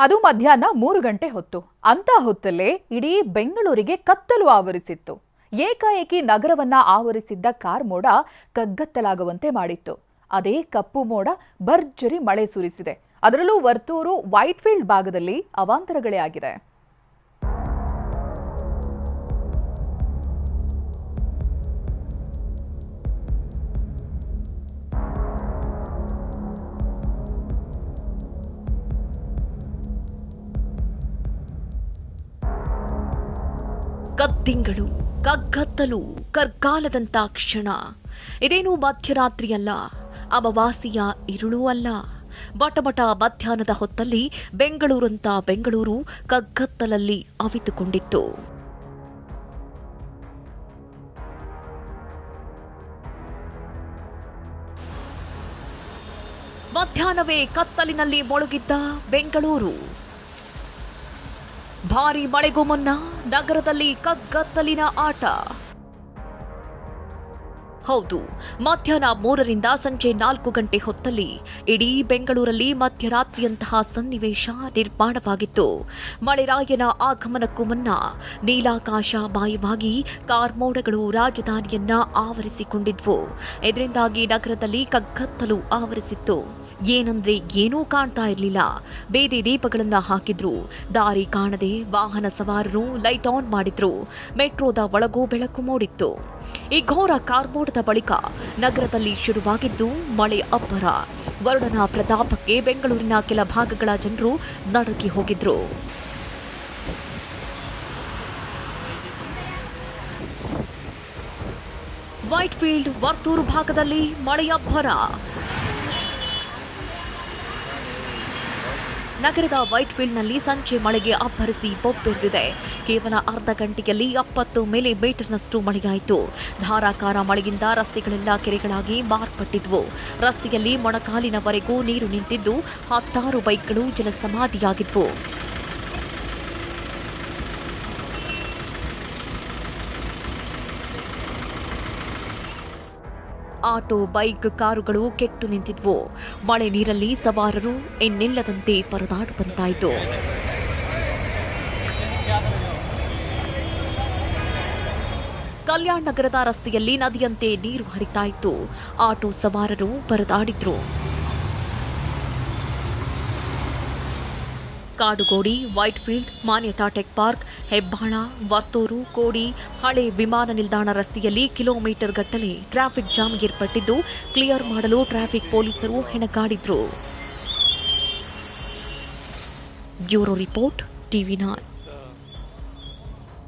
ಅದು ಮಧ್ಯಾಹ್ನ 3 ಗಂಟೆ ಹೊತ್ತು. ಅಂತ ಹೊತ್ತಲ್ಲೇ ಇಡೀ ಬೆಂಗಳೂರಿಗೆ ಕತ್ತಲು ಆವರಿಸಿತ್ತು. ಏಕಾಏಕಿ ನಗರವನ್ನ ಆವರಿಸಿದ್ದ ಕಾರ್ ಮೋಡ ಕಗ್ಗತ್ತಲಾಗುವಂತೆ ಮಾಡಿತ್ತು. ಅದೇ ಕಪ್ಪು ಮೋಡ ಭರ್ಜರಿ ಮಳೆ ಸುರಿಸಿದೆ. ಅದರಲ್ಲೂ ವರ್ತೂರು ವೈಟ್ಫೀಲ್ಡ್ ಭಾಗದಲ್ಲಿ ಅವಾಂತರಗಳೇ ಆಗಿದೆ. ಕತ್ತಿಂಗಳು, ಕಗ್ಗತ್ತಲು, ಕರ್ಗಾಲದಂತ ಕ್ಷಣ. ಇದೇನು ಮಧ್ಯರಾತ್ರಿಯಲ್ಲ, ಅಮಾವಾಸ್ಯೆಯ ಇರುಳೂ ಅಲ್ಲ. ಬಟಬಟ ಮಧ್ಯಾಹ್ನದ ಹೊತ್ತಲ್ಲಿ ಬೆಂಗಳೂರು ಕಗ್ಗತ್ತಲಲ್ಲಿ ಅವಿತುಕೊಂಡಿತ್ತು. ಮಧ್ಯಾಹ್ನವೇ ಕತ್ತಲಿನಲ್ಲಿ ಮುಳುಗಿದ್ದ ಬೆಂಗಳೂರು. ಭಾರೀ ಮಳೆಗೂ ಮುನ್ನ ನಗರದಲ್ಲಿ ಕಗ್ಗತ್ತಲಿನ ಆಟ. ಹೌದು, ಮಧ್ಯಾಹ್ನ 3ರಿಂದ ಸಂಜೆ 4 ಗಂಟೆ ಹೊತ್ತಲ್ಲಿ ಇಡೀ ಬೆಂಗಳೂರಲ್ಲಿ ಮಧ್ಯರಾತ್ರಿಯಂತಹ ಸನ್ನಿವೇಶ ನಿರ್ಮಾಣವಾಗಿತ್ತು. ಮಳೆರಾಯನ ಆಗಮನಕ್ಕೂ ಮುನ್ನ ನೀಲಾಕಾಶ ಮಾಯವಾಗಿ ಕಾರ್ಮೋಡಗಳು ರಾಜಧಾನಿಯನ್ನ ಆವರಿಸಿಕೊಂಡಿದ್ವು. ಇದರಿಂದಾಗಿ ನಗರದಲ್ಲಿ ಕಗ್ಗತ್ತಲು ಆವರಿಸಿತ್ತು. ಏನಂದ್ರೆ ಏನೂ ಕಾಣ್ತಾ ಇರಲಿಲ್ಲ. ಬೇದಿ ದೀಪಗಳನ್ನ ಹಾಕಿದ್ರು. ದಾರಿ ಕಾಣದೆ ವಾಹನ ಸವಾರರು ಲೈಟ್ ಆನ್ ಮಾಡಿದ್ರು. ಮೆಟ್ರೋದ ಒಳಗೂ ಬೆಳಕು ಮೂಡಿತ್ತು. ಈ ಘೋರ ಕಾರ್ಮೋಡದ ಬಳಿಕ ನಗರದಲ್ಲಿ ಶುರುವಾಗಿದ್ದು ಮಳೆ ಅಬ್ಬರ. ವರುಣನ ಪ್ರತಾಪಕ್ಕೆ ಬೆಂಗಳೂರಿನ ಕೆಲ ಭಾಗಗಳ ಜನರು ನಡುಗಿ ಹೋಗಿದ್ರು. ವೈಟ್ಫೀಲ್ಡ್, ವರ್ತೂರು ಭಾಗದಲ್ಲಿ ಮಳೆಯಬ್ಬರ. ನಗರದ ವೈಟ್ಫೀಲ್ಡ್ನಲ್ಲಿ ಸಂಜೆ ಮಳೆಗೆ ಅಬ್ಬರಿಸಿ ಬೊಬ್ಬೆರೆದಿದೆ. ಕೇವಲ ಅರ್ಧ ಗಂಟೆಯಲ್ಲಿ 70 ಮಿಲಿಮೀಟರ್ನಷ್ಟು ಮಳೆಯಾಯಿತು. ಧಾರಾಕಾರ ಮಳೆಯಿಂದ ರಸ್ತೆಗಳೆಲ್ಲ ಕೆರೆಗಳಾಗಿ ಮಾರ್ಪಟ್ಟಿದ್ವು. ರಸ್ತೆಯಲ್ಲಿ ಮೊಣಕಾಲಿನವರೆಗೂ ನೀರು ನಿಂತಿದ್ದು 10 ಬೈಕ್ಗಳು ಜಲಸಮಾಧಿಯಾಗಿದ್ವು. ಆಟೋ, ಬೈಕ್, ಕಾರುಗಳು ಕೆಟ್ಟು ನಿಂತಿದ್ವು. ಮಳೆ ನೀರಲ್ಲಿ ಸವಾರರು ಇನ್ನಿಲ್ಲದಂತೆ ಪರದಾಡುವಂತಾಯಿತು. ಕಲ್ಯಾಣ ನಗರದ ರಸ್ತೆಯಲ್ಲಿ ನದಿಯಂತೆ ನೀರು ಹರಿತಾ ಇತ್ತು. ಆಟೋ ಸವಾರರು ಪರದಾಡಿದ್ರು. ಕಾಡುಗೋಡಿ, ವೈಟ್ಫೀಲ್ಡ್, ಮಾನ್ಯತಾ ಟೆಕ್ ಪಾರ್ಕ್, ಹೆಬ್ಬಾಳ, ವರ್ತೂರು, ಕೋಡಿ, ಹಳೆ ವಿಮಾನ ನಿಲ್ದಾಣ ರಸ್ತೆಯಲ್ಲಿ ಕಿಲೋಮೀಟರ್ ಗಟ್ಟಲೆ ಟ್ರಾಫಿಕ್ ಜಾಮ್ ಏರ್ಪಟ್ಟಿದ್ದು ಕ್ಲಿಯರ್ ಮಾಡಲು ಟ್ರಾಫಿಕ್ ಪೊಲೀಸರು ಹೆಣಗಾಡಿದ್ರು. Bureau report, ಟಿವಿ9.